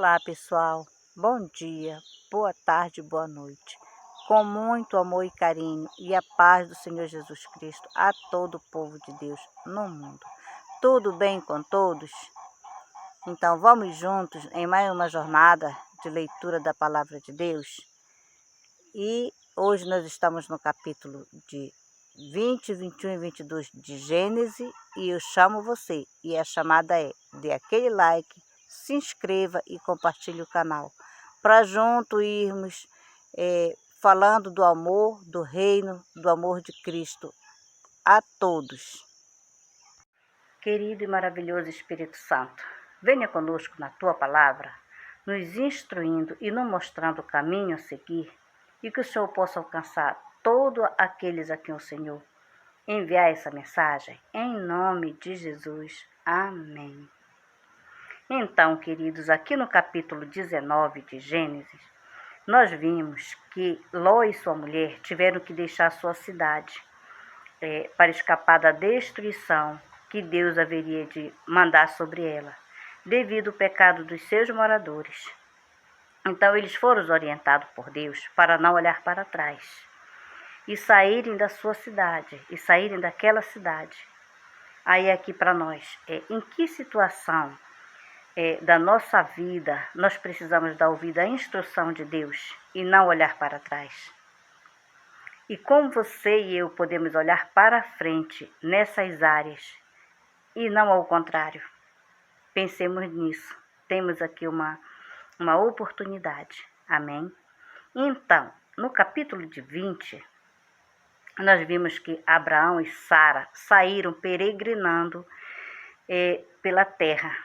Olá, pessoal. Bom dia, boa tarde, boa noite. Com muito amor e carinho e a paz do Senhor Jesus Cristo a todo o povo de Deus no mundo. Tudo bem com todos? Então vamos juntos em mais uma jornada de leitura da Palavra de Deus. E hoje nós estamos no capítulo de 20, 21 e 22 de Gênesis e eu chamo você. E a chamada é: dê aquele like, se inscreva e compartilhe o canal, para junto irmos falando do amor, do reino, do amor de Cristo a todos. Querido e maravilhoso Espírito Santo, venha conosco na Tua Palavra, nos instruindo e nos mostrando o caminho a seguir, e que o Senhor possa alcançar todos aqueles a quem o Senhor enviar essa mensagem, em nome de Jesus. Amém. Então, queridos, aqui no capítulo 19 de Gênesis, nós vimos que Ló e sua mulher tiveram que deixar sua cidade para escapar da destruição que Deus haveria de mandar sobre ela, devido ao pecado dos seus moradores. Então, eles foram orientados por Deus para não olhar para trás e saírem da sua cidade, e saírem daquela cidade. Aí aqui para nós, em que situação da nossa vida nós precisamos dar ouvido à instrução de Deus e não olhar para trás? E como você e eu podemos olhar para frente nessas áreas e não ao contrário? Pensemos nisso. Temos aqui uma oportunidade. Amém? Então, no capítulo de 20, nós vimos que Abraão e Sara saíram peregrinando pela terra.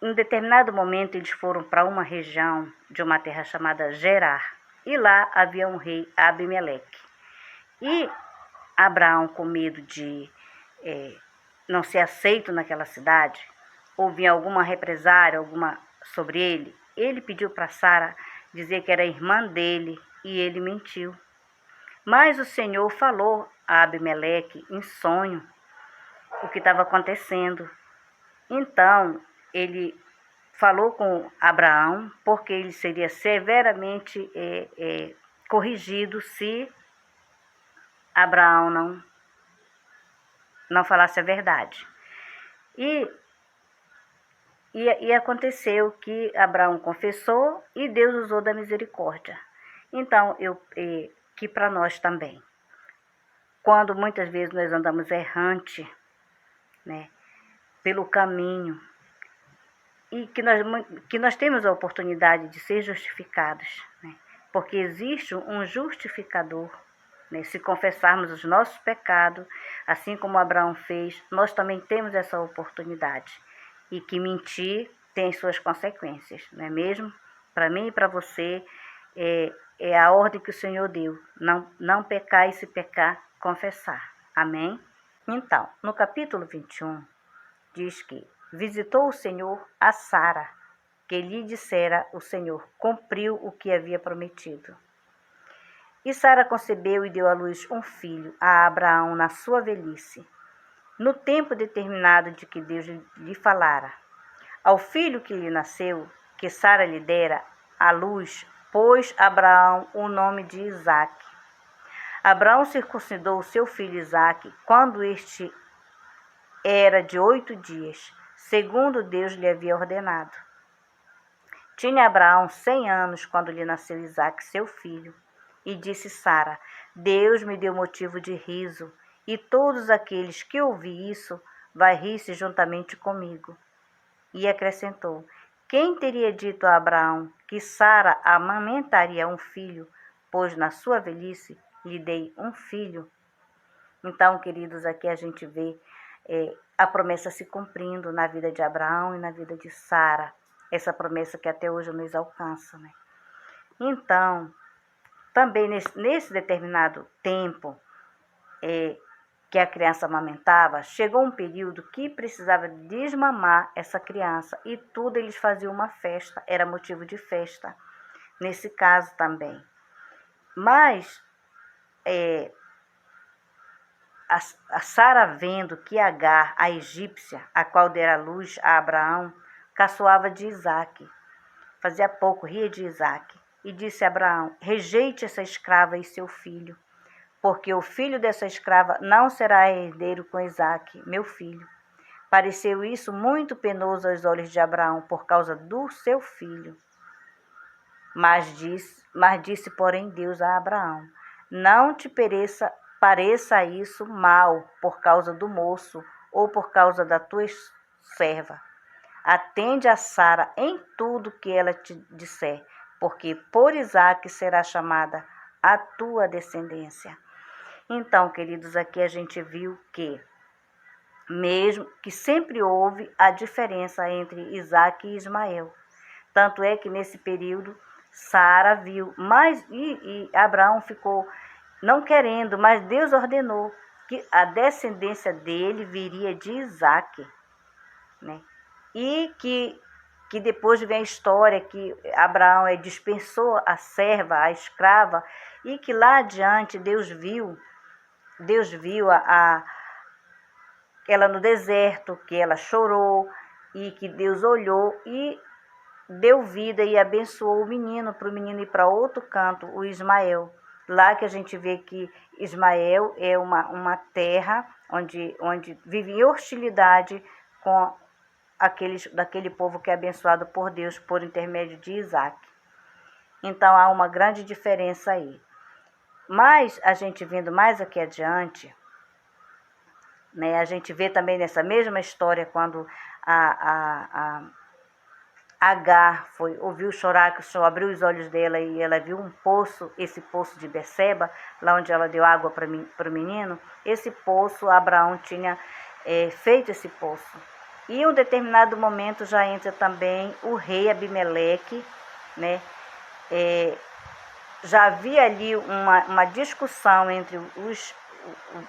Em determinado momento, eles foram para uma região de uma terra chamada Gerar. E lá havia um rei, Abimeleque. E Abraão, com medo de não ser aceito naquela cidade, ou vir alguma represária sobre ele, ele pediu para Sara dizer que era irmã dele, e ele mentiu. Mas o Senhor falou a Abimeleque em sonho o que estava acontecendo. Então, ele falou com Abraão, porque ele seria severamente corrigido se Abraão não falasse a verdade. E aconteceu que Abraão confessou e Deus usou da misericórdia. Então, que para nós também, quando muitas vezes nós andamos errante, né, pelo caminho, e que nós temos a oportunidade de ser justificados, né, porque existe um justificador, né, se confessarmos os nossos pecados, assim como Abraão fez, nós também temos essa oportunidade, e que mentir tem suas consequências, não é mesmo? Para mim e para você, é a ordem que o Senhor deu: não pecar, e se pecar, confessar. Amém? Então, no capítulo 21, diz que visitou o Senhor a Sara, que lhe dissera o Senhor, cumpriu o que havia prometido. E Sara concebeu e deu à luz um filho a Abraão na sua velhice, no tempo determinado de que Deus lhe falara. Ao filho que lhe nasceu, que Sara lhe dera à luz, pôs Abraão o nome de Isaque. Abraão circuncidou o seu filho Isaque quando este era de 8 dias, segundo Deus lhe havia ordenado. Tinha Abraão 100 anos quando lhe nasceu Isaque, seu filho. E disse Sara: Deus me deu motivo de riso, e todos aqueles que ouvem isso vai rir-se juntamente comigo. E acrescentou: quem teria dito a Abraão que Sara amamentaria um filho, pois na sua velhice lhe dei um filho? Então, queridos, aqui a gente vê a promessa se cumprindo na vida de Abraão e na vida de Sara, essa promessa que até hoje nos alcança, né? Então, também nesse determinado tempo que a criança amamentava, chegou um período que precisava desmamar essa criança, e tudo eles faziam uma festa, era motivo de festa, nesse caso também. Mas a Sara, vendo que Agar, a egípcia, a qual dera luz a Abraão, caçoava de Isaque. Fazia pouco ria de Isaque. E disse a Abraão: rejeite essa escrava e seu filho, porque o filho dessa escrava não será herdeiro com Isaque, meu filho. Pareceu isso muito penoso aos olhos de Abraão por causa do seu filho. Mas disse, porém, Deus a Abraão: não te pareça isso mal por causa do moço ou por causa da tua serva. Atende a Sara em tudo que ela te disser, porque por Isaque será chamada a tua descendência. Então, queridos, aqui a gente viu que mesmo que sempre houve a diferença entre Isaque e Ismael. Tanto é que nesse período Sara viu, e Abraão ficou não querendo, mas Deus ordenou que a descendência dele viria de Isaque, né? E que depois vem a história que Abraão dispensou a serva, a escrava, e que lá adiante Deus viu ela no deserto, que ela chorou, e que Deus olhou e deu vida e abençoou o menino, para o menino ir para outro canto, o Ismael. Lá que a gente vê que Ismael é uma terra onde vive em hostilidade com daquele povo que é abençoado por Deus por intermédio de Isaque. Então há uma grande diferença aí. Mas a gente vindo mais aqui adiante, né, a gente vê também nessa mesma história quando a Agar ouviu chorar, que o Senhor abriu os olhos dela e ela viu um poço, esse poço de Beceba, lá onde ela deu água para o menino. Esse poço, Abraão tinha feito esse poço. E em um determinado momento já entra também o rei Abimeleque, né? Já havia ali uma discussão entre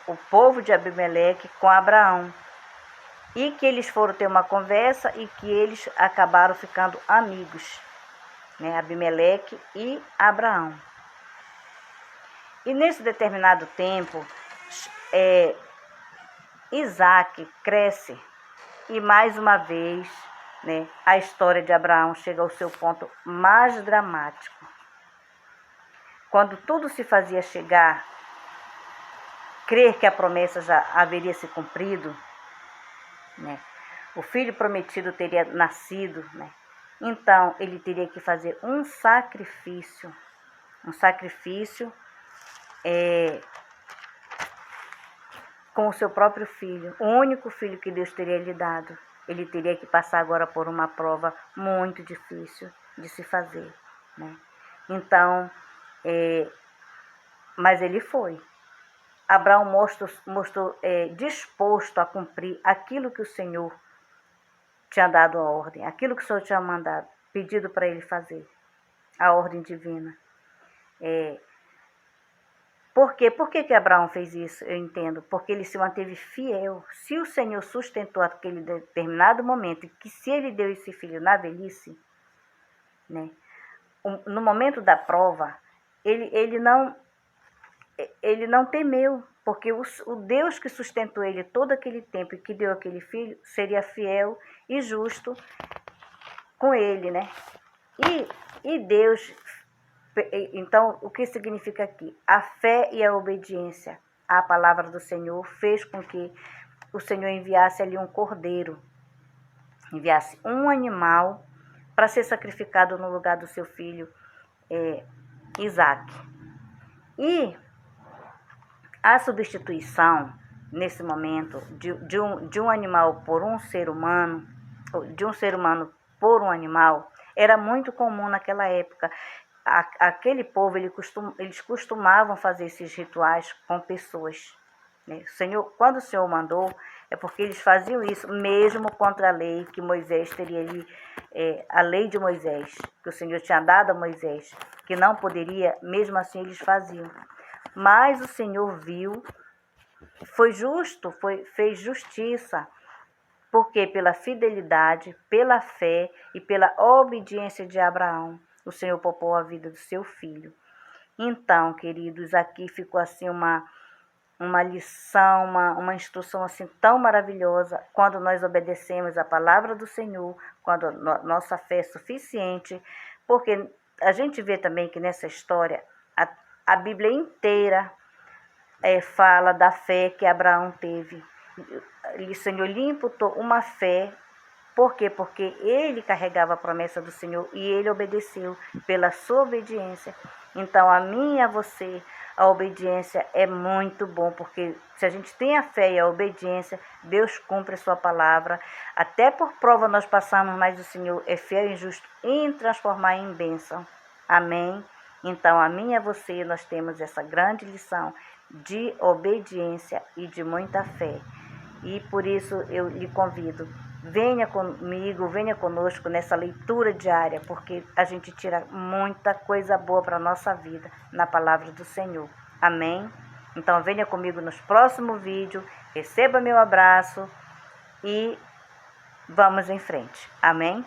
o povo de Abimeleque com Abraão. E que eles foram ter uma conversa e que eles acabaram ficando amigos, né? Abimeleque e Abraão. E nesse determinado tempo, Isaque cresce e mais uma vez, né, a história de Abraão chega ao seu ponto mais dramático. Quando tudo se fazia chegar, crer que a promessa já haveria se cumprido, né? O filho prometido teria nascido, né? Então ele teria que fazer um sacrifício com o seu próprio filho, o único filho que Deus teria lhe dado. Ele teria que passar agora por uma prova muito difícil de se fazer, né? Então, mas ele foi. Abraão mostrou disposto a cumprir aquilo que o Senhor tinha dado a ordem, aquilo que o Senhor tinha mandado, pedido para ele fazer, a ordem divina. Por quê? Por que Abraão fez isso? Eu entendo. Porque ele se manteve fiel. Se o Senhor sustentou aquele determinado momento, que se ele deu esse filho na velhice, né, no momento da prova, ele não temeu, porque o Deus que sustentou ele todo aquele tempo e que deu aquele filho, seria fiel e justo com ele, né? E Deus, então, o que significa aqui? A fé e a obediência à palavra do Senhor fez com que o Senhor enviasse ali um cordeiro, enviasse um animal para ser sacrificado no lugar do seu filho Isaque. E a substituição, nesse momento, de um animal por um ser humano, de um ser humano por um animal, era muito comum naquela época. Aquele povo, eles costumavam fazer esses rituais com pessoas, né? Quando o Senhor mandou, é porque eles faziam isso, mesmo contra a lei que Moisés teria ali, a lei de Moisés, que o Senhor tinha dado a Moisés, que não poderia, mesmo assim eles faziam. Mas o Senhor viu, foi justo, fez justiça, porque pela fidelidade, pela fé e pela obediência de Abraão, o Senhor poupou a vida do seu filho. Então, queridos, aqui ficou assim uma lição, uma instrução assim tão maravilhosa quando nós obedecemos a palavra do Senhor, quando nossa fé é suficiente, porque a gente vê também que nessa história a Bíblia inteira fala da fé que Abraão teve. O Senhor lhe imputou uma fé. Por quê? Porque ele carregava a promessa do Senhor e ele obedeceu pela sua obediência. Então, a mim e a você, a obediência é muito bom, porque se a gente tem a fé e a obediência, Deus cumpre a sua palavra. Até por prova nós passamos, mas o Senhor é fiel e justo em transformar em bênção. Amém? Então, a mim e a você, nós temos essa grande lição de obediência e de muita fé. E por isso eu lhe convido, venha comigo, venha conosco nessa leitura diária, porque a gente tira muita coisa boa para a nossa vida na palavra do Senhor. Amém? Então venha comigo nos próximos vídeos, receba meu abraço e vamos em frente. Amém?